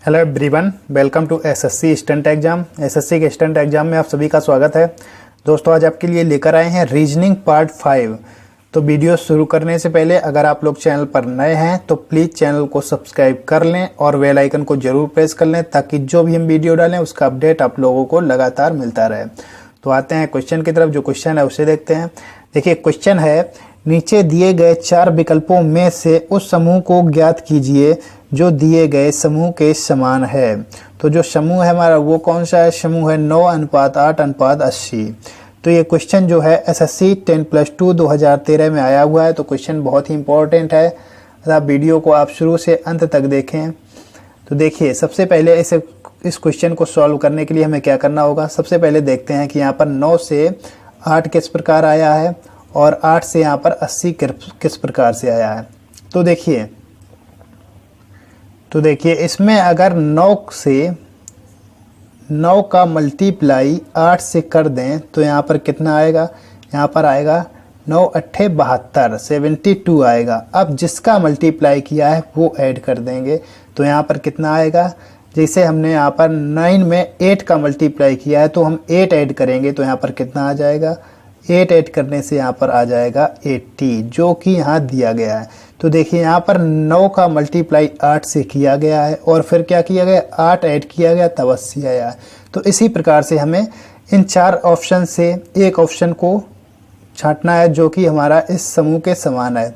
Hello everyone, welcome to SSC stunt exam. SSC के stunt exam में आप सभी का स्वागत है। दोस्तों, आज आपके लिए लेकर आए हैं रीजनिंग पार्ट 5। तो वीडियो शुरू करने से पहले अगर आप लोग चैनल पर नए हैं तो प्लीज़ चैनल को सब्सक्राइब कर लें और बेल आइकन को जरूर प्रेस कर लें ताकि जो भी हम वीडियो डालें उसका अपडेट आप लोगों को लगातार मिलता रहे। तो आते हैं क्वेश्चन की तरफ। जो क्वेश्चन है उसे देखते हैं। देखिए, क्वेश्चन है, नीचे दिए गए 4 विकल्पों में से उस समूह को ज्ञात कीजिए जो दिए गए समूह के समान है। तो जो समूह है हमारा वो कौन सा है? समूह है 9:8:80। तो ये क्वेश्चन जो है एसएससी 10+2 2013 में आया हुआ है। तो क्वेश्चन बहुत ही इंपॉर्टेंट है। आप वीडियो को आप शुरू से अंत तक देखें। तो देखिए, सबसे पहले इस क्वेश्चन को सॉल्व करने के लिए हमें क्या करना होगा। सबसे पहले देखते हैं कि यहाँ पर 9 से 8 किस प्रकार आया है और 8 से यहाँ पर 80 किस प्रकार से आया है। तो देखिए इसमें अगर 9 का मल्टीप्लाई 8 से कर दें तो यहाँ पर कितना आएगा? यहाँ पर आएगा 9×8 = 72, 72 आएगा। अब जिसका मल्टीप्लाई किया है वो ऐड कर देंगे तो यहाँ पर कितना आएगा? जैसे हमने यहाँ पर 9 में 8 का मल्टीप्लाई किया है तो हम 8 ऐड करेंगे तो यहाँ पर कितना आ जाएगा? 8 ऐड करने से यहाँ पर आ जाएगा 80, जो कि यहाँ दिया गया है। तो देखिए यहाँ पर 9 का मल्टीप्लाई 8 से किया गया है और फिर क्या किया गया? 8 ऐड किया गया तब 80 आया है। तो इसी प्रकार से हमें इन 4 ऑप्शन से एक ऑप्शन को छांटना है जो कि हमारा इस समूह के समान है।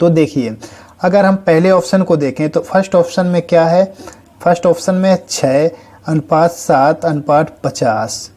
तो देखिए, अगर हम पहले ऑप्शन को देखें तो फर्स्ट ऑप्शन में क्या है? फर्स्ट ऑप्शन में 6:7:50।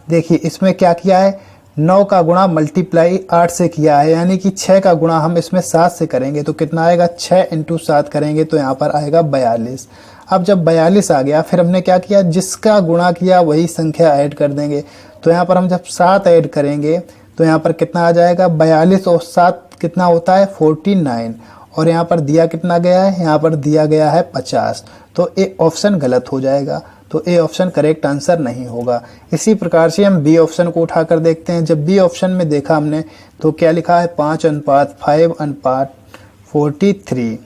देखिए इसमें क्या किया है? 9 का गुणा मल्टीप्लाई 8 से किया है, यानी कि 6 का गुणा हम इसमें 7 से करेंगे तो कितना आएगा? 6 × 7 करेंगे तो यहाँ पर आएगा 42। अब जब 42 आ गया फिर हमने क्या किया? जिसका गुणा किया वही संख्या ऐड कर देंगे। तो यहाँ पर हम जब 7 ऐड करेंगे तो यहाँ पर कितना आ जाएगा? 42 और 7 कितना होता है? 49। और यहाँ पर दिया कितना गया है? यहाँ पर दिया गया है 50। तो ए ऑप्शन गलत हो जाएगा। तो ए ऑप्शन करेक्ट आंसर नहीं होगा। इसी प्रकार से हम बी ऑप्शन को उठाकर देखते हैं। जब बी ऑप्शन में देखा हमने तो क्या लिखा है? 5:5:43।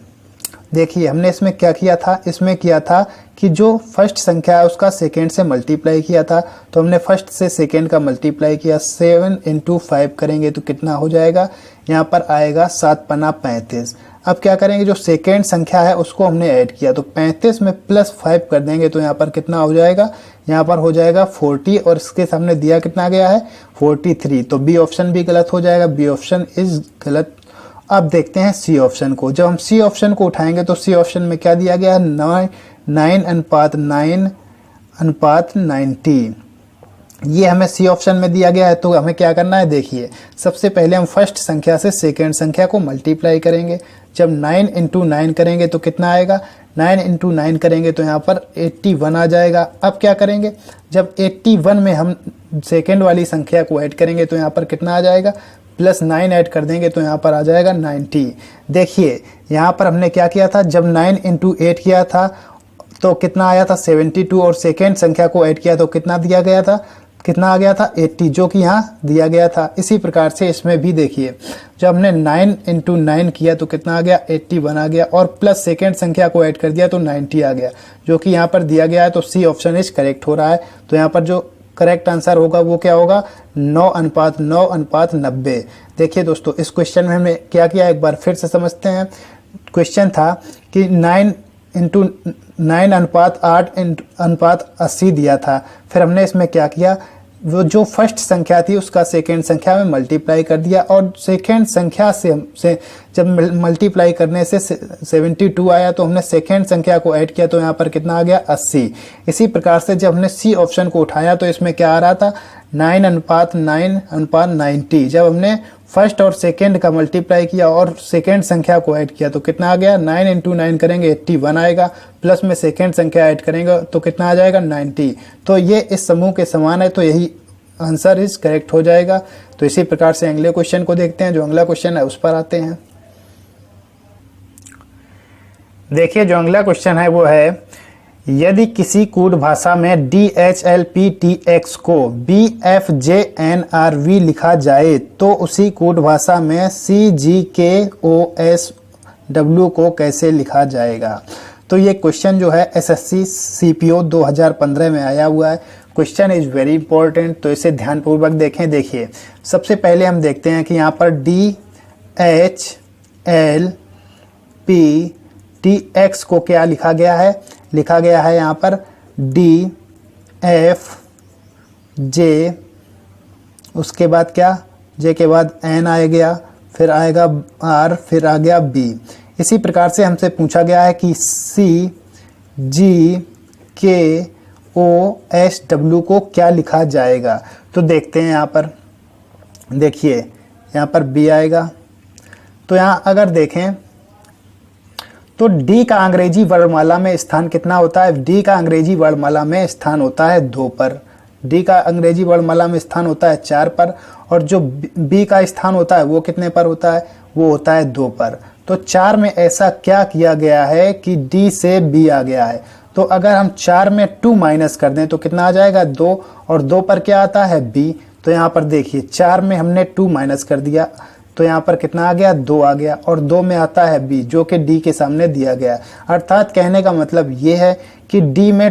देखिए हमने इसमें क्या किया था? इसमें किया था कि जो फर्स्ट संख्या है उसका सेकेंड से मल्टीप्लाई किया था। तो हमने फर्स्ट से सेकेंड का मल्टीप्लाई किया। 7 × 5 करेंगे तो कितना हो जाएगा? यहाँ पर आएगा 7×5=35। अब क्या करेंगे? जो सेकेंड संख्या है उसको हमने ऐड किया तो 35 में +5 कर देंगे तो यहाँ पर कितना हो जाएगा? यहाँ पर हो जाएगा 40 और इसके सामने दिया कितना गया है? 43। तो बी ऑप्शन भी गलत हो जाएगा। बी ऑप्शन इज गलत। अब देखते हैं सी ऑप्शन को। जब हम सी ऑप्शन को उठाएंगे तो सी ऑप्शन में क्या दिया गया है? 9:9:90। ये हमें सी ऑप्शन में दिया गया है। तो हमें क्या करना है? देखिए, सबसे पहले हम फर्स्ट संख्या से सेकेंड संख्या को मल्टीप्लाई करेंगे। जब 9 × 9 करेंगे तो कितना आएगा? 9 × 9 करेंगे तो यहाँ पर 81 आ जाएगा। अब क्या करेंगे? जब 81 में हम सेकेंड वाली संख्या को ऐड करेंगे तो यहाँ पर कितना आ जाएगा? +9 ऐड कर देंगे तो यहाँ पर आ जाएगा 90। देखिए यहाँ पर हमने क्या किया था? जब 9 × 8 किया था तो कितना आया था? 72 और सेकेंड संख्या को ऐड किया तो कितना दिया गया था? कितना आ गया था? 80, जो कि यहाँ दिया गया था। इसी प्रकार से इसमें भी देखिए, जब हमने 9 × 9 किया तो कितना आ गया? 81 आ गया और प्लस सेकेंड संख्या को ऐड कर दिया तो 90 आ गया, जो कि यहाँ पर दिया गया है। तो सी ऑप्शन इज करेक्ट हो रहा है। तो यहाँ पर जो करेक्ट आंसर होगा वो क्या होगा? 9:9:90। देखिए दोस्तों, इस क्वेश्चन में हमने क्या किया एक बार फिर से समझते हैं। क्वेश्चन था कि 9:8:80 दिया था। फिर हमने इसमें क्या किया? वो जो फर्स्ट संख्या थी उसका सेकेंड संख्या में मल्टीप्लाई कर दिया और सेकेंड संख्या से जब मल्टीप्लाई करने से 72 आया तो हमने सेकेंड संख्या को ऐड किया तो यहाँ पर कितना आ गया? 80। इसी प्रकार से जब हमने सी ऑप्शन को उठाया तो इसमें क्या आ रहा था? 9:9:90। जब हमने फर्स्ट और सेकेंड का मल्टीप्लाई किया और सेकेंड संख्या को ऐड किया तो कितना आ गया? 9 × 9 करेंगे 81 आएगा, प्लस में सेकेंड संख्या ऐड करेंगे तो कितना आ जाएगा? 90। तो ये इस समूह के समान है। तो यही आंसर इज करेक्ट हो जाएगा। तो इसी प्रकार से अगले क्वेश्चन को देखते हैं। जो अगला क्वेश्चन है उस पर आते हैं। देखिए, जो अगला क्वेश्चन है वो है, यदि किसी कूट भाषा में DHLPTX को BFJNRV लिखा जाए तो उसी कूट भाषा में CGKOSW को कैसे लिखा जाएगा? तो ये क्वेश्चन जो है एसएससी सीपीओ 2015 में आया हुआ है। क्वेश्चन इज वेरी इंपॉर्टेंट, तो इसे ध्यानपूर्वक देखें। देखिए सबसे पहले हम देखते हैं कि यहाँ पर D H L P T x को क्या लिखा गया है। लिखा गया है यहाँ पर डी एफ जे, उसके बाद क्या, जे के बाद एन आ गया, फिर आएगा आर, फिर आ गया बी। इसी प्रकार से हमसे पूछा गया है कि सी जी के ओ एस डब्ल्यू को क्या लिखा जाएगा। तो देखते हैं यहाँ पर, देखिए यहाँ पर बी आएगा। तो यहाँ अगर देखें तो डी का अंग्रेजी वर्णमाला में स्थान कितना होता है। डी का अंग्रेजी वर्णमाला में स्थान होता है 2 पर। डी का अंग्रेजी वर्णमाला में स्थान होता है 4 पर, और जो बी का स्थान होता है वो कितने पर होता है, वो होता है 2 पर। तो 4 में ऐसा क्या किया गया है कि डी से बी आ गया है। तो अगर हम 4 में 2 माइनस कर दें तो कितना आ जाएगा 2, और 2 पर क्या आता है बी। तो यहाँ पर देखिए 4 में हमने 2 माइनस कर दिया तो यहाँ पर कितना आ गया 2 आ गया, और 2 में आता है बी जो कि डी के सामने दिया गया है। अर्थात कहने का मतलब ये है कि डी में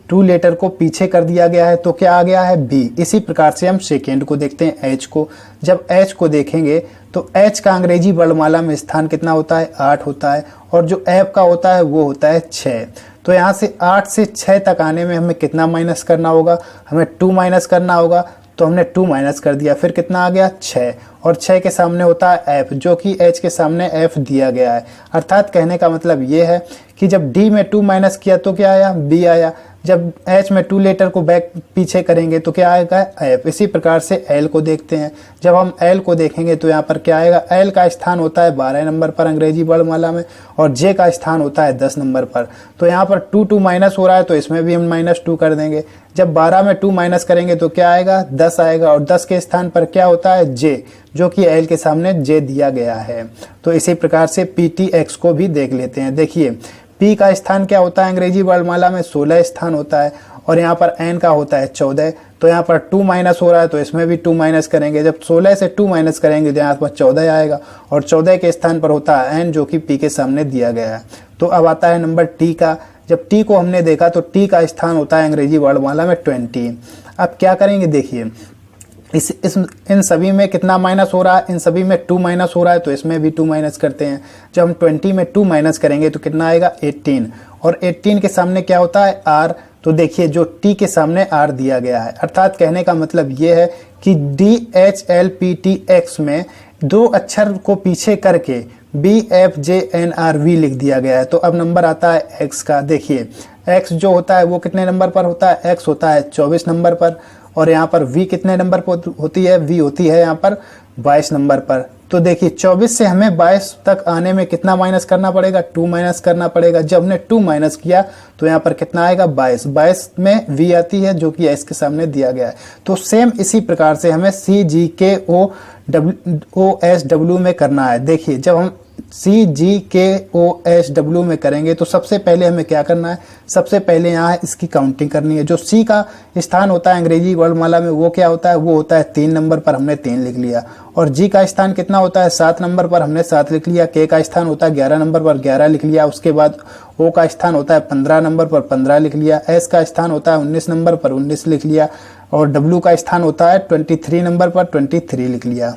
टू लेटर को पीछे कर दिया गया है, तो क्या आ गया है बी। इसी प्रकार से हम सेकेंड को देखते हैं, एच को। जब एच को देखेंगे तो एच का अंग्रेजी वर्णमाला में स्थान कितना होता है 8 होता है, और जो एफ का होता है वो होता है 6। तो यहाँ से 8 से 6 तक आने में हमें कितना माइनस करना होगा, हमें 2 माइनस करना होगा। तो हमने 2 माइनस कर दिया, फिर कितना आ गया 6, और 6 के सामने होता है एफ, जो कि एच के सामने एफ दिया गया है। अर्थात कहने का मतलब ये है कि जब डी में 2 माइनस किया तो क्या आया बी आया, जब एच में 2 लेटर को बैक पीछे करेंगे तो क्या आएगा एफ। इसी प्रकार से एल को देखते हैं। जब हम एल को देखेंगे तो यहाँ पर क्या आएगा, एल का स्थान होता है 12 नंबर पर अंग्रेजी वर्णमाला में, और जे का स्थान होता है 10 नंबर पर। तो यहाँ पर 2 माइनस हो रहा है तो इसमें भी हम -2 कर देंगे। जब 12 में 2 माइनस करेंगे तो क्या आएगा 10 आएगा, और 10 के स्थान पर क्या होता है जे, जो कि एल के सामने जे दिया गया है। तो इसी प्रकार से पी टी एक्स को भी देख लेते हैं। देखिए पी का स्थान क्या होता है अंग्रेजी वर्णमाला में 16 स्थान होता है, और यहाँ पर एन का होता है 14। तो यहाँ पर 2 माइनस हो रहा है तो इसमें भी 2 माइनस करेंगे। जब 16 से 2 माइनस करेंगे तो यहाँ पर 14 आएगा, और 14 के स्थान पर होता है एन, जो कि पी के सामने दिया गया है। तो अब आता है नंबर टी का। जब टी को हमने देखा तो टी का स्थान होता है अंग्रेजी वर्णमाला में 20। अब क्या करेंगे, देखिए इन सभी में कितना माइनस हो रहा है, इन सभी में 2 माइनस हो रहा है तो इसमें भी 2 माइनस करते हैं। जब हम 20 में 2 माइनस करेंगे तो कितना आएगा 18, और 18 के सामने क्या होता है आर। तो देखिए जो टी के सामने आर दिया गया है। अर्थात कहने का मतलब ये है कि D H L P T X में 2 अक्षर को पीछे करके B F J N R V लिख दिया गया है। तो अब नंबर आता है एक्स का। देखिए एक्स जो होता है वो कितने नंबर पर होता है, एक्स होता है 24 नंबर पर, और यहाँ पर v कितने नंबर पर होती है, v होती है यहाँ पर 22 नंबर पर। तो देखिए 24 से हमें 22 तक आने में कितना माइनस करना पड़ेगा, 2 माइनस करना पड़ेगा। जब हमने 2 माइनस किया तो यहाँ पर कितना आएगा 22। 22 में v आती है जो कि s के सामने दिया गया है। तो सेम इसी प्रकार से हमें सी जी के ओ एस डब्ल्यू में करना है। देखिए जब हम सी जी के ओ एस डब्ल्यू में करेंगे तो सबसे पहले हमें क्या करना है, सबसे पहले यहाँ इसकी काउंटिंग करनी है। जो सी का स्थान होता है अंग्रेजी वर्णमाला में वो क्या होता है, वो होता है 3 नंबर पर, हमने 3 लिख लिया। और जी का स्थान कितना होता है 7 नंबर पर, हमने 7 लिख लिया। के का स्थान होता है 11 नंबर पर, 11 लिख लिया। उसके बाद ओ का स्थान होता है 15 नंबर पर, 15 लिख लिया। एस का स्थान होता है 19 नंबर पर, 19 लिख लिया। और डब्ल्यू का स्थान होता है 23 नंबर पर, 23 लिख लिया।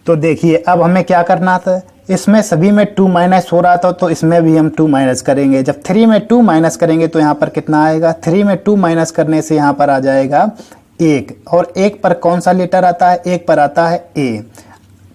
तो देखिए अब हमें क्या करना था, इसमें सभी में 2 माइनस हो रहा था तो इसमें भी हम 2 माइनस करेंगे। जब 3 में 2 माइनस करेंगे तो यहाँ पर कितना आएगा, 3 में 2 माइनस करने से यहाँ पर आ जाएगा 1, और 1 पर कौन सा लेटर आता है, 1 पर आता है ए।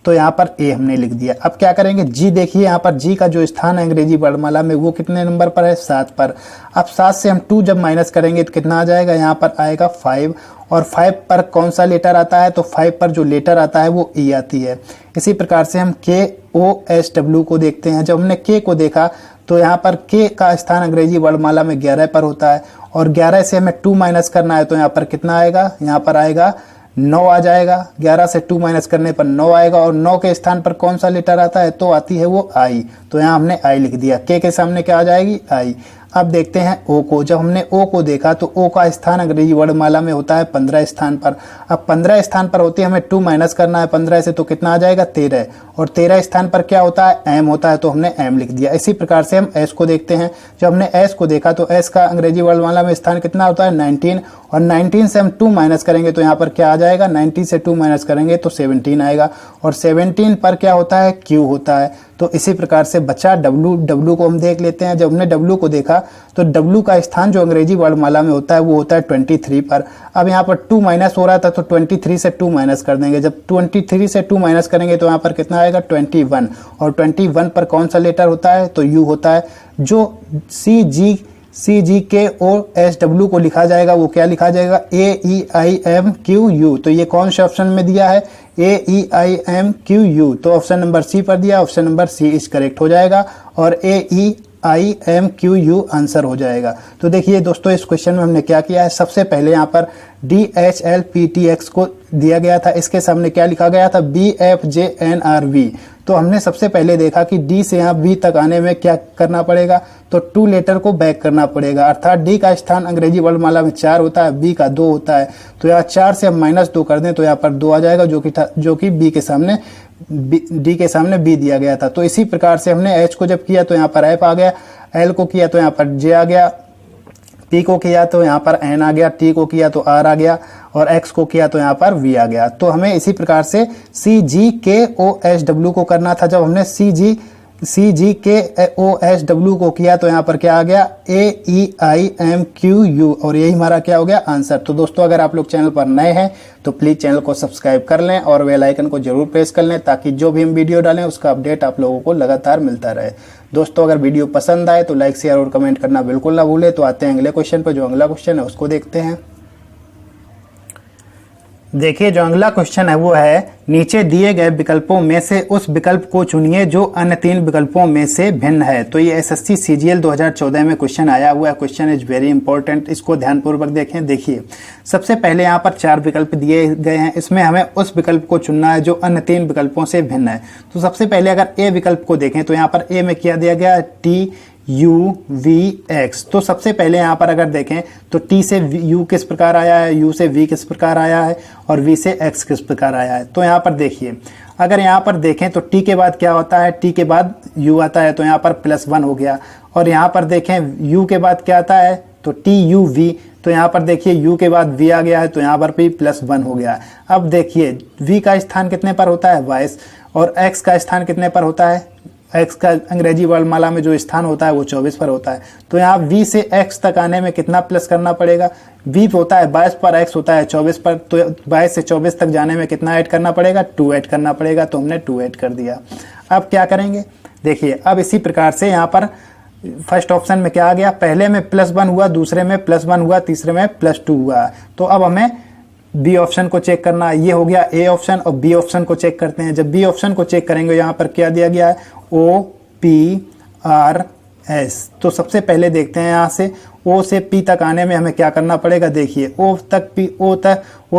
तो यहाँ पर ए हमने लिख दिया। अब क्या करेंगे, जी देखिए यहाँ पर जी का जो स्थान है अंग्रेजी वर्णमाला में वो कितने नंबर पर है, 7 पर। अब 7 से हम 2 जब माइनस करेंगे तो कितना आ जाएगा, यहाँ पर आएगा 5, और 5 पर कौन सा लेटर आता है, तो 5 पर जो लेटर आता है वो ई आती है। इसी प्रकार से हम के ओ एस डब्ल्यू को देखते हैं। जब हमने के को देखा तो यहाँ पर के का स्थान अंग्रेजी वर्णमाला में 11 पर होता है, और 11 से हमें 2 माइनस करना है तो यहाँ पर कितना आएगा, यहाँ पर आएगा 9 आ जाएगा। 11 से 2 माइनस करने पर 9 आएगा, और 9 के स्थान पर कौन सा लेटर आता है, तो आती है वो आई। तो यहाँ हमने आई लिख दिया। के सामने क्या आ जाएगी, आई। अब देखते हैं ओ को। जब हमने ओ को देखा तो ओ का स्थान अंग्रेजी वर्णमाला में होता है 15 स्थान पर। अब 15 स्थान पर होती है, हमें 2 माइनस करना है 15 से, तो कितना आ जाएगा 13, और 13 स्थान पर क्या होता है, एम होता है, तो हमने एम लिख दिया। इसी प्रकार से हम एस को देखते हैं। जब हमने एस को देखा तो एस का अंग्रेजी वर्णमाला में स्थान कितना होता है 19, और 19 से हम 2 माइनस करेंगे तो यहाँ पर क्या आ जाएगा, 90 से 2 माइनस करेंगे तो 17 आएगा, और 17 पर क्या होता है, क्यू होता है। तो इसी प्रकार से बचा डब्लू। डब्लू को हम देख लेते हैं। जब हमने डब्लू को देखा तो डब्लू का स्थान जो अंग्रेजी वर्णमाला में होता है वो होता है 23 पर। अब यहाँ पर 2 माइनस हो रहा था तो 23 से 2 माइनस कर देंगे। जब 23 से 2 माइनस करेंगे तो यहाँ पर कितना आएगा 21, और 21 पर कौन सा लेटर होता है, तो यू होता है। जो CGKOSW को लिखा जाएगा वो क्या लिखा जाएगा, AEIMQU। तो ये कौन से ऑप्शन में दिया है, AEIMQU, तो ऑप्शन नंबर सी पर दिया। Option number C is correct हो जाएगा, और AEIMQU आंसर हो जाएगा। तो देखिए दोस्तों, इस क्वेश्चन में हमने क्या किया है, सबसे पहले यहाँ पर DHLPTX को दिया गया था, इसके सामने क्या लिखा गया था, BFJNRV। तो हमने सबसे पहले देखा कि डी से यहाँ बी तक आने में क्या करना पड़ेगा, तो 2 लेटर को बैक करना पड़ेगा, अर्थात डी का स्थान अंग्रेजी वर्णमाला में 4 होता है, बी का 2 होता है। तो यहाँ 4 से हम -2 कर दें तो यहाँ पर 2 आ जाएगा, जो कि बी के सामने डी के सामने बी दिया गया था। तो इसी प्रकार से हमने एच को जब किया तो यहाँ पर एफ आ गया, एल को किया तो यहाँ पर जे आ गया, पी को किया तो यहाँ पर एन आ गया, टी को किया तो आर आ गया, और एक्स को किया तो यहाँ पर वी आ गया। तो हमें इसी प्रकार से CGKOSW को करना था। जब हमने CGKOSW को किया तो यहाँ पर क्या आ गया, AEIMQU, और यही हमारा क्या हो गया आंसर। तो दोस्तों, अगर आप लोग चैनल पर नए हैं तो प्लीज़ चैनल को सब्सक्राइब कर लें और बेल आइकन को जरूर प्रेस कर लें, ताकि जो भी हम वीडियो डालें उसका अपडेट आप लोगों को लगातार मिलता रहे। दोस्तों, अगर वीडियो पसंद आए तो लाइक, शेयर और कमेंट करना बिल्कुल ना भूलें। तो आते हैं अगले क्वेश्चन पर। जो अगला क्वेश्चन है उसको देखते हैं। देखिए, जो अगला क्वेश्चन है वो है, नीचे दिए गए विकल्पों में से उस विकल्प को चुनिए जो अन्य 3 विकल्पों में से भिन्न है। तो ये SSC CGL 2014 में क्वेश्चन आया हुआ है। क्वेश्चन इज वेरी इंपॉर्टेंट, इसको ध्यानपूर्वक देखें। देखिए, सबसे पहले यहाँ पर 4 विकल्प दिए गए हैं, इसमें हमें उस विकल्प को चुनना है जो अन्य 3 विकल्पों से भिन्न है। तो सबसे पहले अगर ए विकल्प को देखें तो यहाँ पर ए में क्या दिया गया, TUVX। तो सबसे पहले यहाँ पर अगर देखें तो T से U किस प्रकार आया है, U से V किस प्रकार आया है, और V से X किस प्रकार आया है। तो यहाँ पर देखिए, अगर यहाँ पर देखें तो T के बाद क्या होता है, T के बाद U आता है, तो यहाँ पर +1 हो गया। और यहाँ पर देखें U के बाद क्या आता है, तो TUV, तो यहाँ पर देखिए U के बाद V आ गया है, तो यहाँ पर भी +1 हो गया। अब देखिए V का स्थान कितने पर होता है, 22, और X का स्थान कितने पर होता है, X का अंग्रेजी वर्णमाला में जो स्थान होता है वो 24 पर होता है। तो यहाँ V से X तक आने में कितना प्लस करना पड़ेगा, V होता है 22 पर, X होता है 24 पर, तो 22 से 24 तक जाने में कितना ऐड करना पड़ेगा, 2 ऐड करना पड़ेगा। तो हमने 2 ऐड कर दिया। अब क्या करेंगे, देखिए, अब इसी प्रकार से यहाँ पर फर्स्ट ऑप्शन में क्या आ गया, पहले में +1 हुआ, दूसरे में +1 हुआ, तीसरे में +2 हुआ। तो अब हमें बी ऑप्शन को चेक करना है। ये हो गया ए ऑप्शन, और बी ऑप्शन को चेक करते हैं। जब बी ऑप्शन को चेक करेंगे यहाँ पर क्या दिया गया है, OPRS। तो सबसे पहले देखते हैं यहाँ से O से P तक आने में हमें क्या करना पड़ेगा। देखिए, O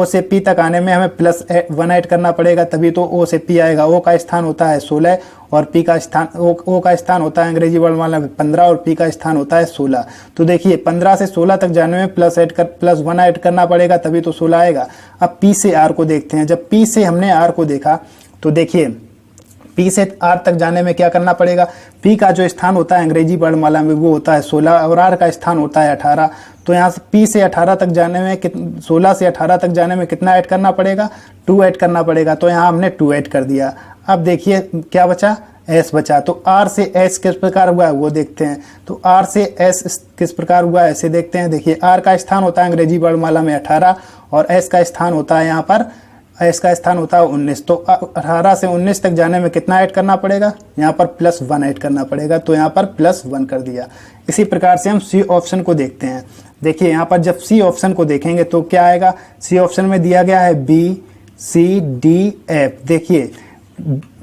से P तक आने में हमें +1 ऐड करना पड़ेगा, तभी तो O से P आएगा। O का स्थान होता है 16, और P का स्थान O का स्थान होता है अंग्रेजी वर्णमाला में 15, और P का स्थान होता है 16। तो देखिए, 15 से 16 तक जाने में +1 ऐड करना पड़ेगा, तभी तो 16 आएगा। अब P से R को देखते हैं। जब P से हमने R को देखा तो देखिए, P से R तक जाने में क्या करना पड़ेगा, P का जो स्थान होता है अंग्रेजी वर्णमाला में वो होता है 16, और R का स्थान होता है 18। तो यहाँ से P से 18 तक जाने में 16 से 18 तक जाने में कितना ऐड करना पड़ेगा, 2 ऐड करना पड़ेगा। तो यहाँ हमने 2 ऐड कर दिया। अब देखिए क्या बचा, S बचा। तो R से S किस प्रकार हुआ है वो देखते हैं। तो R से S किस प्रकार हुआ है ऐसे देखते हैं। देखिए, R का स्थान होता है अंग्रेजी वर्णमाला में 18, और S का स्थान होता है यहाँ पर, S का स्थान होता है 19। तो 18 से 19 तक जाने में कितना ऐड करना पड़ेगा, यहाँ पर +1 ऐड करना पड़ेगा। तो यहाँ पर +1 कर दिया। इसी प्रकार से हम C ऑप्शन को देखते हैं। देखिए, यहाँ पर जब C ऑप्शन को देखेंगे तो क्या आएगा, C ऑप्शन में दिया गया है B, C, D, F। देखिए,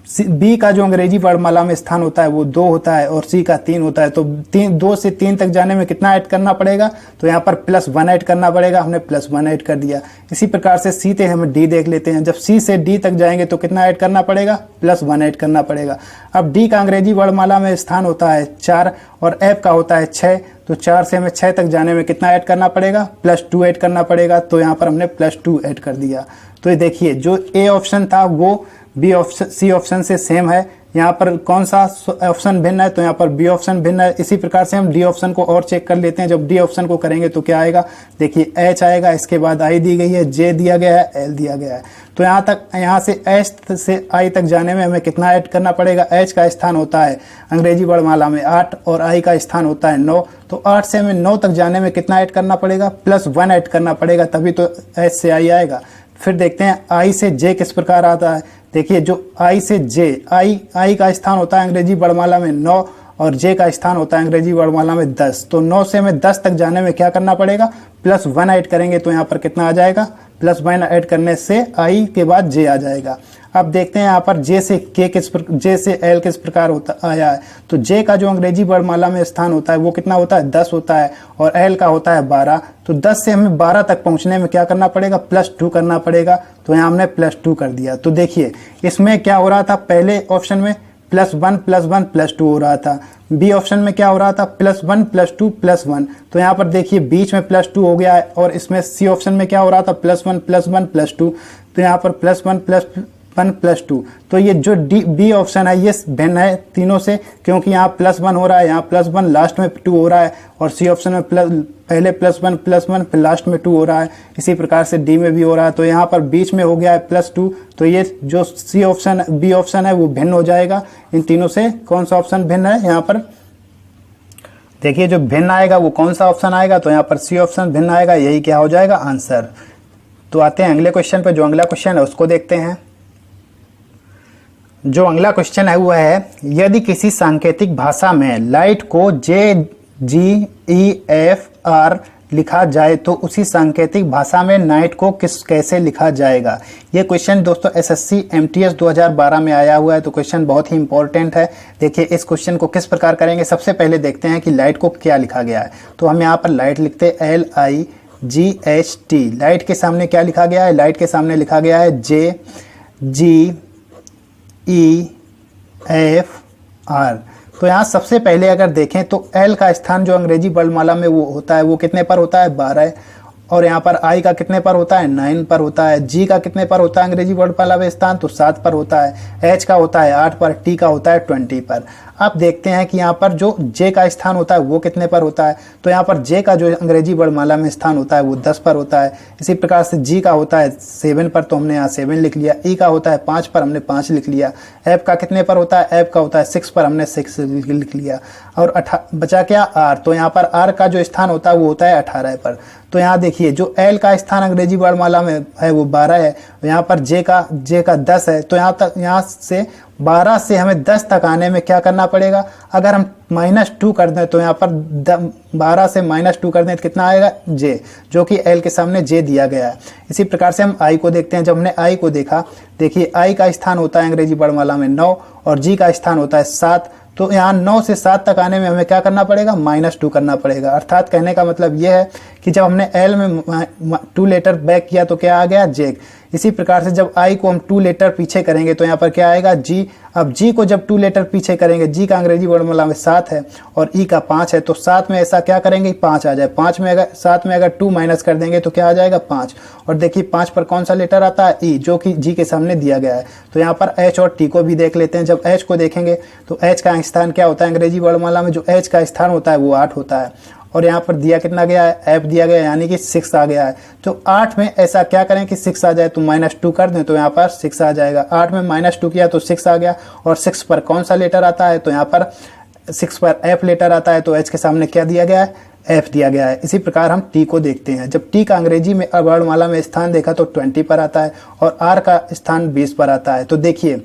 बी का जो अंग्रेजी वर्णमाला में स्थान होता है वो 2 होता है और सी का 3 होता है। तो 2 से 3 तक जाने में कितना ऐड करना पड़ेगा, तो यहाँ पर +1 ऐड करना पड़ेगा, हमने +1 ऐड कर दिया। इसी प्रकार से सी से हम डी देख लेते हैं। जब सी से डी तक जाएंगे तो कितना ऐड करना पड़ेगा, +1 ऐड करना पड़ेगा। अब डी का अंग्रेजी वर्णमाला में स्थान होता है 4 और एफ का होता है 6, तो 4 से हमें 6 तक जाने में कितना ऐड करना पड़ेगा, +2 ऐड करना पड़ेगा। तो यहाँ पर हमने +2 ऐड कर दिया। तो ये देखिए जो ए ऑप्शन था वो बी ऑप्शन सी ऑप्शन से सेम है। यहाँ पर कौन सा ऑप्शन भिन्न है, तो यहाँ पर बी ऑप्शन भिन्न है। इसी प्रकार से हम डी ऑप्शन को और चेक कर लेते हैं। जब डी ऑप्शन को करेंगे तो क्या आएगा, देखिए एच आएगा, इसके बाद आई दी गई है, जे दिया गया है, एल दिया गया है। तो यहाँ से एच से आई तक जाने में हमें कितना ऐड करना पड़ेगा। एच का स्थान होता है अंग्रेजी वर्णमाला में 8 और आई का स्थान होता है 9। तो 8 से हमें 9 तक जाने में कितना ऐड करना पड़ेगा, +1 ऐड करना पड़ेगा, तभी तो एच से आई आएगा। फिर देखते हैं आई से जे किस प्रकार आता है। देखिए जो आई से जे, आई का स्थान होता है अंग्रेजी वर्णमाला में 9 और जे का स्थान होता है अंग्रेजी वर्णमाला में 10। तो 9 से हमें 10 तक जाने में क्या करना पड़ेगा, +1 ऐड करेंगे। तो यहाँ पर कितना आ जाएगा, +1 ऐड करने से आई के बाद जे आ जाएगा। अब देखते हैं यहाँ पर जे से एल किस प्रकार होता आया है। तो जे का जो अंग्रेजी वर्णमाला में स्थान होता है वो कितना होता है, 10 होता है और एल का होता है 12। तो 10 से हमें 12 तक पहुंचने में क्या करना पड़ेगा, +2 करना पड़ेगा। तो यहाँ हमने +2 कर दिया। तो देखिए इसमें क्या हो रहा था, पहले ऑप्शन में +1 हो रहा था, बी ऑप्शन में क्या हो रहा था, +1 +2 +1। तो यहाँ पर देखिए बीच में +2 हो गया है और इसमें सी ऑप्शन में क्या हो रहा था, +1 +2। तो यहाँ पर +1 +2। तो ये जो बी ऑप्शन है ये भिन्न है तीनों से, क्योंकि यहाँ +1 हो रहा है, यहाँ +1 लास्ट में 2 हो रहा है और सी ऑप्शन में पहले +1 फिर लास्ट में 2 हो रहा है। इसी प्रकार से डी में भी हो रहा है। तो यहाँ पर बीच में हो गया है +2। तो ये जो बी ऑप्शन है वो भिन्न हो जाएगा इन तीनों से। कौन सा ऑप्शन भिन्न है, यहाँ पर देखिए जो भिन्न आएगा वो कौन सा ऑप्शन आएगा, तो यहाँ पर सी ऑप्शन भिन्न आएगा। यही क्या हो जाएगा, आंसर। तो आते हैं अगले क्वेश्चन पे। जो अगला क्वेश्चन है उसको देखते हैं। जो अगला क्वेश्चन है वो है, यदि किसी सांकेतिक भाषा में लाइट को JGEFR लिखा जाए तो उसी सांकेतिक भाषा में नाइट को कैसे लिखा जाएगा। ये क्वेश्चन दोस्तों SSC MTS 2012 में आया हुआ है। तो क्वेश्चन बहुत ही इंपॉर्टेंट है। देखिए इस क्वेश्चन को किस प्रकार करेंगे। सबसे पहले देखते हैं कि लाइट को क्या लिखा गया है। तो हम यहाँ पर लाइट लिखते हैं LIGHT। लाइट के सामने क्या लिखा गया है, लाइट के सामने लिखा गया है JGEFR। तो यहाँ सबसे पहले अगर देखें तो एल का स्थान जो अंग्रेजी वर्णमाला में वो होता है वो कितने पर होता है, 12। और यहाँ पर आई का कितने पर होता है, 9 पर होता है। जी का कितने पर होता है अंग्रेजी वर्णमाला में स्थान, तो 7 पर होता है। एच का होता है 8 पर, टी का होता है 20 पर। अब देखते हैं कि यहाँ पर जो जे का स्थान होता है वो कितने पर होता है। तो यहाँ पर जे का जो अंग्रेजी वर्णमाला में स्थान होता है वो 10 पर होता है। इसी प्रकार से जी का होता है 7 पर, तो हमने यहाँ 7 लिख लिया। ई का होता है 5 पर, हमने 5 लिख लिया। एफ का कितने पर होता है, एफ का होता है 6 पर, हमने 6 लिख लिया। और बचा क्या, आर। तो यहाँ पर आर का जो स्थान होता है वो होता है 18 पर। तो यहाँ देखिए जो एल का स्थान अंग्रेजी वर्णमाला में है वो 12 है। यहाँ पर जे का 10 है। तो यहाँ से 12 से हमें 10 तक आने में क्या करना पड़ेगा, अगर हम -2 कर दें तो यहाँ पर 12 से -2 कर दें तो कितना आएगा, जे, जो कि एल के सामने जे दिया गया है। इसी प्रकार से हम आई को देखते हैं। जब हमने आई को देखा, देखिए आई का स्थान होता है अंग्रेजी वर्णमाला में 9 और जी का स्थान होता है 7। तो यहाँ 9 से 7 तक आने में हमें क्या करना पड़ेगा, -2 करना पड़ेगा। अर्थात कहने का मतलब यह है कि जब हमने एल में 2 लेटर बैक किया तो क्या आ गया, जे। इसी प्रकार से जब आई को हम 2 लेटर पीछे करेंगे तो यहाँ पर क्या आएगा, जी। अब जी को जब 2 लेटर पीछे करेंगे, जी का अंग्रेजी वर्णमाला में 7 है और ई का 5 है। तो 7 में ऐसा क्या करेंगे, 5 आ जाए। 7 में अगर 2 माइनस कर देंगे तो क्या आ जाएगा, 5। और देखिए 5 पर कौन सा लेटर आता है, ई, जो कि जी के सामने दिया गया है। तो यहाँ पर एच और टी को भी देख लेते हैं। जब एच को देखेंगे तो एच का स्थान क्या होता है अंग्रेजी वर्णमाला में, जो एच का स्थान होता है वो 8 होता है। और यहाँ पर दिया कितना गया है, एफ दिया गया है, यानी कि 6 आ गया है। तो 8 में ऐसा क्या करें कि 6 आ जाए, तो -2 कर दें तो यहाँ पर 6 आ जाएगा। 8 में -2 किया तो 6 आ गया। और 6 पर कौन सा लेटर आता है, तो यहाँ पर 6 पर एफ लेटर आता है। तो एच के सामने क्या दिया गया है, एफ दिया गया है। इसी प्रकार हम टी को देखते हैं। जब टी का अंग्रेजी में वर्णमाला में स्थान देखा तो 20 पर आता है और आर का स्थान 20 पर आता है। तो देखिए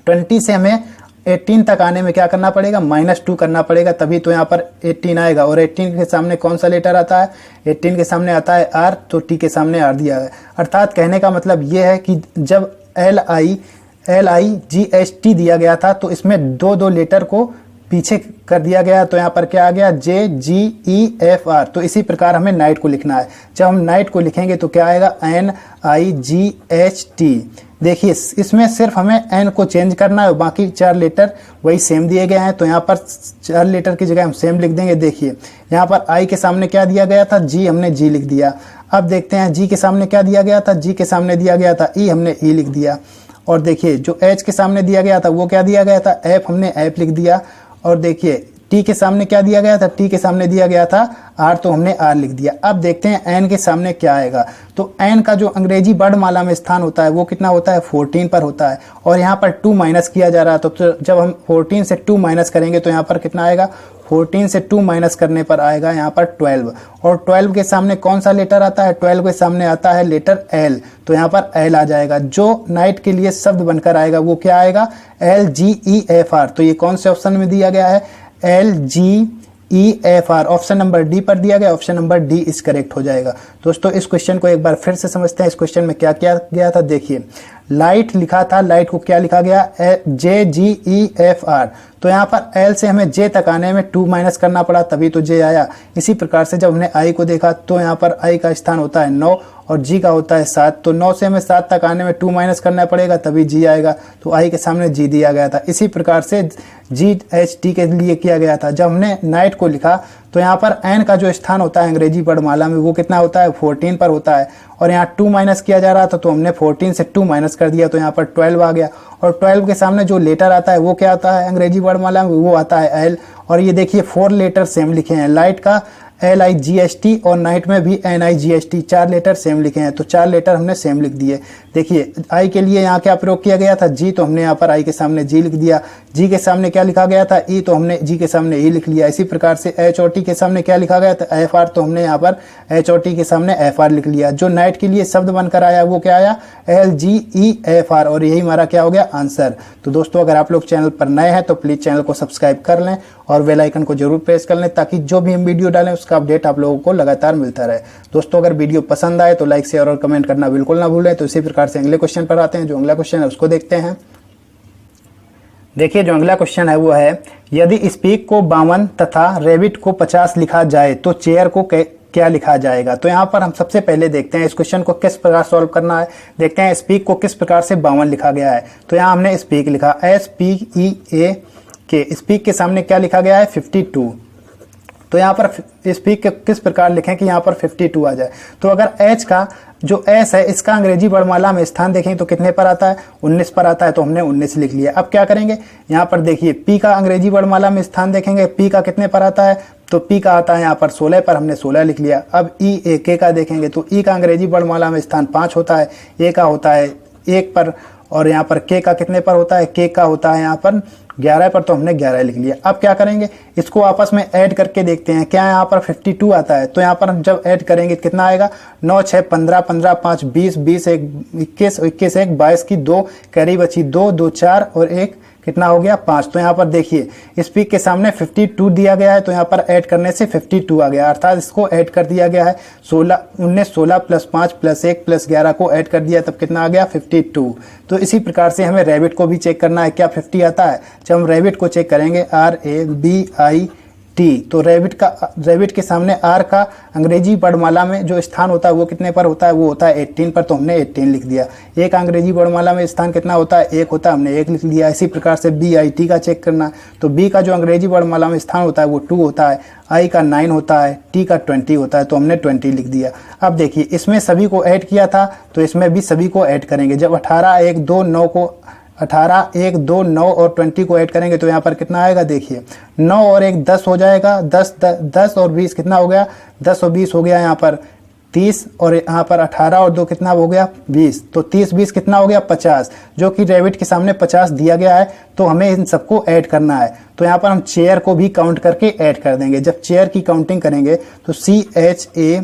20 से हमें 18 तक आने में क्या करना पड़ेगा, -2 करना पड़ेगा, तभी तो यहाँ पर 18 आएगा। और 18 के सामने कौन सा लेटर आता है, 18 के सामने आता है आर, तो टी के सामने आर दिया है। अर्थात कहने का मतलब ये है कि जब LIGHT दिया गया था, तो इसमें दो दो लेटर को पीछे कर दिया गया, तो यहाँ पर क्या आ गया JGEFR। तो इसी प्रकार हमें नाइट को लिखना है। जब हम नाइट को लिखेंगे तो क्या आएगा NIGHT। देखिए इसमें सिर्फ हमें N को चेंज करना है, बाकी 4 लेटर वही सेम दिए गए हैं, तो यहाँ पर 4 लेटर की जगह हम सेम लिख देंगे। देखिए यहाँ पर I के सामने क्या दिया गया था, G, हमने G लिख दिया। अब देखते हैं G के सामने क्या दिया गया था, G के सामने दिया गया था E, हमने E लिख दिया। और देखिए जो H के सामने दिया गया था वो क्या दिया गया था, F, हमने F लिख दिया। और देखिए टी के सामने क्या दिया गया था, टी के सामने दिया गया था आर, तो हमने आर लिख दिया। अब देखते हैं एन के सामने क्या आएगा। तो एन का जो अंग्रेजी वर्णमाला में स्थान होता है वो कितना होता है, 14 पर होता है। और यहाँ पर 2 माइनस किया जा रहा है, तो जब हम 14 से 2 माइनस करेंगे तो यहाँ पर कितना आएगा, 14 से 2 माइनस करने पर आएगा यहाँ पर 12। और 12 के सामने कौन सा लेटर आता है, 12 के सामने आता है लेटर एल, तो यहाँ पर एल आ जाएगा। जो नाइट के लिए शब्द बनकर आएगा वो क्या आएगा, LGEFR। तो ये कौन से ऑप्शन में दिया गया है, LGEFR। ऑप्शन नंबर डी पर दिया गया, ऑप्शन नंबर डी इस करेक्ट हो जाएगा। दोस्तों इस क्वेश्चन को एक बार फिर से समझते हैं। इस क्वेश्चन में क्या किया गया था, देखिए लाइट लिखा था, लाइट को क्या लिखा गया, JGEFR। तो यहाँ पर L से हमें J तक आने में 2 माइनस करना पड़ा, तभी तो J आया। इसी प्रकार से जब हमने I को देखा तो यहाँ पर I का स्थान होता है 9 और G का होता है 7, तो 9 से हमें 7 तक आने में 2 माइनस करना पड़ेगा, तभी G आएगा। तो I के सामने G दिया गया था। इसी प्रकार से GHT के लिए किया गया था। जब हमने नाइट को लिखा तो यहाँ पर N का जो स्थान होता है अंग्रेजी वर्णमाला में वो कितना होता है, 14 पर होता है। और यहाँ 2 माइनस किया जा रहा था, तो हमने 14 से 2 माइनस कर दिया, तो यहाँ पर 12 आ गया। और 12 के सामने जो लेटर आता है वो क्या आता है अंग्रेजी वर्णमाला में, वो आता है L। और ये देखिए 4 लेटर सेम लिखे हैं, लाइट का LIGHT और नाइट में भी NIGHT, 4 लेटर सेम लिखे हैं, तो 4 लेटर हमने सेम लिख दिए। देखिए I के लिए यहाँ क्या प्रयोग किया गया था, G, तो हमने यहाँ पर I के सामने G लिख दिया। G के सामने क्या लिखा गया था, E, तो हमने G के सामने E लिख लिया। इसी प्रकार से H और T के सामने क्या लिखा गया था, FR, तो हमने यहाँ पर H और T के सामने FR लिख लिया। जो नाइट के लिए शब्द बनकर आया वो क्या आया, LGEFR, और यही हमारा क्या हो गया आंसर। तो दोस्तों अगर आप लोग चैनल पर नए हैं तो प्लीज़ चैनल को सब्सक्राइब कर लें और बेल आइकन को जरूर प्रेस कर लें, ताकि जो भी हम वीडियो डालें उसका अपडेट आप लोगों को लगातार मिलता रहे। दोस्तों अगर वीडियो पसंद आए तो लाइक, शेयर और कमेंट करना बिल्कुल ना भूलें। तो इसी प्रकार से अगले क्वेश्चन पर आते हैं। जो अगला क्वेश्चन है उसको देखते हैं। देखिए जो अगला क्वेश्चन है वो है, यदि स्पीक को 52 तथा रेबिट को 50 लिखा जाए तो चेयर को क्या लिखा जाएगा। तो यहाँ पर हम सबसे पहले देखते हैं इस क्वेश्चन को किस प्रकार सॉल्व करना है। देखते हैं स्पीक को किस प्रकार से 52 लिखा गया है। तो यहाँ हमने स्पीक लिखा SPEAK, स्पीक के सामने क्या लिखा गया है, 52। तो यहाँ पर स्पीक किस प्रकार लिखें कि यहाँ पर 52 आ जाए। तो अगर H का जो S है इसका अंग्रेजी वर्णमाला में स्थान देखें तो कितने पर आता है, 19 पर आता है, तो हमने 19 लिख लिया। अब क्या करेंगे, यहाँ पर देखिए P का अंग्रेजी वर्णमाला में स्थान देखेंगे, P का कितने पर आता है, तो P का आता है यहाँ पर 16 पर, हमने 16 लिख लिया। अब E का देखेंगे तो E का अंग्रेजी वर्णमाला में स्थान 5 होता है, A का होता है 1 पर, और यहाँ पर K का कितने पर होता है, K का होता है यहाँ पर 11 पर, तो हमने 11 लिख लिया। अब क्या करेंगे, इसको आपस में ऐड करके देखते हैं क्या यहाँ पर 52 आता है। तो यहाँ पर हम जब ऐड करेंगे कितना आएगा, 9 6 15 15 5 20 20 1 21 21 1 22 की 2 कैरी बची 2 2 4 और 1 कितना हो गया 5। तो यहाँ पर देखिए स्पीक के सामने 52 दिया गया है, तो यहाँ पर ऐड करने से 52 आ गया, अर्थात इसको ऐड कर दिया गया है 16 प्लस 5 प्लस 1 प्लस 11 को ऐड कर दिया, तब कितना आ गया 52। तो इसी प्रकार से हमें रैबिट को भी चेक करना है क्या 50 आता है। जब हम रैबिट को चेक करेंगे RABIT, तो रैबिट के सामने R का अंग्रेजी वर्णमाला में जो स्थान होता है वो कितने पर होता है, वो होता है 18 पर, तो हमने 18 लिख दिया। A का अंग्रेजी वर्णमाला में स्थान कितना होता है, 1 होता है, हमने 1 लिख लिया। इसी प्रकार से BIT का चेक करना, तो B का जो अंग्रेजी वर्णमाला में स्थान होता है वो 2 होता है, I का 9 होता है, T का 20 होता है, तो हमने 20 लिख दिया। अब देखिए इसमें सभी को ऐड किया था तो इसमें भी सभी को ऐड करेंगे। जब 18 1 2 9 को 18 1 2 9 और 20 को ऐड करेंगे तो यहाँ पर कितना आएगा, देखिए 9 और 1 10 हो जाएगा, 10 और 20 कितना हो गया, 10 और 20 हो गया यहाँ पर 30, और यहाँ पर 18 और 2 कितना हो गया 20, तो 30 20 कितना हो गया 50, जो कि रैबिट के सामने 50 दिया गया है। तो हमें इन सबको ऐड करना है, तो यहाँ पर हम चेयर को भी काउंट करके ऐड कर देंगे। जब चेयर की काउंटिंग करेंगे तो CHAIR,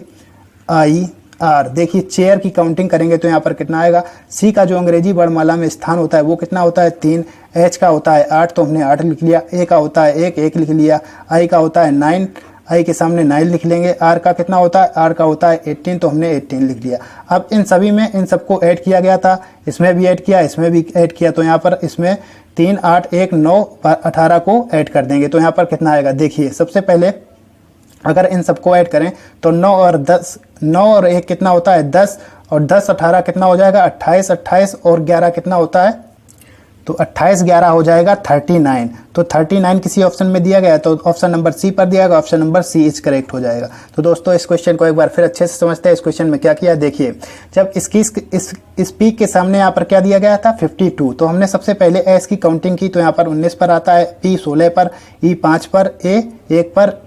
देखिए चेयर की काउंटिंग करेंगे तो यहाँ पर कितना आएगा, C का जो अंग्रेजी वर्णमाला में स्थान होता है वो कितना होता है 3, H का होता है 8, तो हमने 8 लिख लिया, A का होता है 1 लिख लिया, I का होता है 9, आई के सामने 9 लिख लेंगे। आर का कितना होता है, आर का होता है 18, तो हमने 18 लिख दिया। अब इन सभी में इन सबको ऐड किया गया था, इसमें भी ऐड किया, इसमें भी ऐड किया, तो यहाँ पर इसमें 3 8 1 9 18 को ऐड कर देंगे। तो यहाँ पर कितना आएगा, देखिए सबसे पहले अगर इन सबको ऐड करें तो 9 और 10, 9 और 1 कितना होता है 10, और 10 18 कितना हो जाएगा 28, 28 और 11 कितना होता है, तो 28 11 हो जाएगा 39। तो 39 किसी ऑप्शन में दिया गया है तो ऑप्शन नंबर सी पर दिया गया, option number C is correct हो जाएगा। तो दोस्तों इस क्वेश्चन को एक बार फिर अच्छे से समझते हैं। इस क्वेश्चन में क्या किया, देखिए जब इसकी इस पीक के सामने यहाँ पर क्या दिया गया था 52, तो हमने सबसे पहले एस की काउंटिंग की, तो यहाँ पर 19 पर आता है, पी 16 पर, ई 5 पर, ए 1 पर,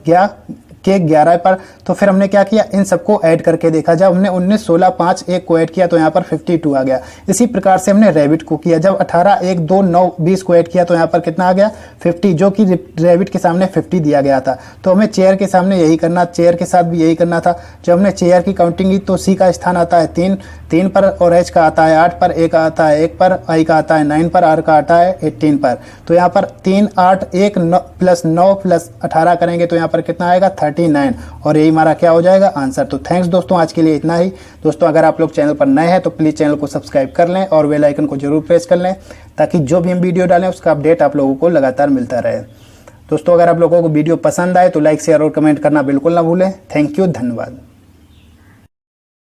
के 11 पर। तो फिर हमने क्या किया, इन सबको ऐड करके देखा। जब हमने 19 16 5 1 को ऐड किया तो यहाँ पर 52 आ गया। इसी प्रकार से हमने रैबिट को किया, जब 18 1 2 9 20 को ऐड किया तो यहाँ पर कितना आ गया 50, जो कि रैबिट के सामने 50 दिया गया था। तो हमें चेयर के सामने यही करना, चेयर के साथ भी यही करना था। जब हमने चेयर की काउंटिंग की तो सी का स्थान आता है 3 पर, और एच का आता है 8 पर, ए का आता है 1 पर, आई का आता है 9 पर, आर का आता है 18 पर। तो यहाँ पर 3 8 1 प्लस 9 प्लस 18 करेंगे तो यहाँ पर कितना आएगा 39, और यही हमारा क्या हो जाएगा आंसर। तो थैंक्स दोस्तों, आज के लिए इतना ही। दोस्तों अगर आप लोग चैनल पर नए हैं तो प्लीज़ चैनल को सब्सक्राइब कर लें और बेल आइकन को जरूर प्रेस कर लें, ताकि जो भी हम वीडियो डालें उसका अपडेट आप लोगों को लगातार मिलता रहे। दोस्तों अगर आप लोगों को वीडियो पसंद आए तो लाइक शेयर और कमेंट करना बिल्कुल ना भूलें। थैंक यू, धन्यवाद।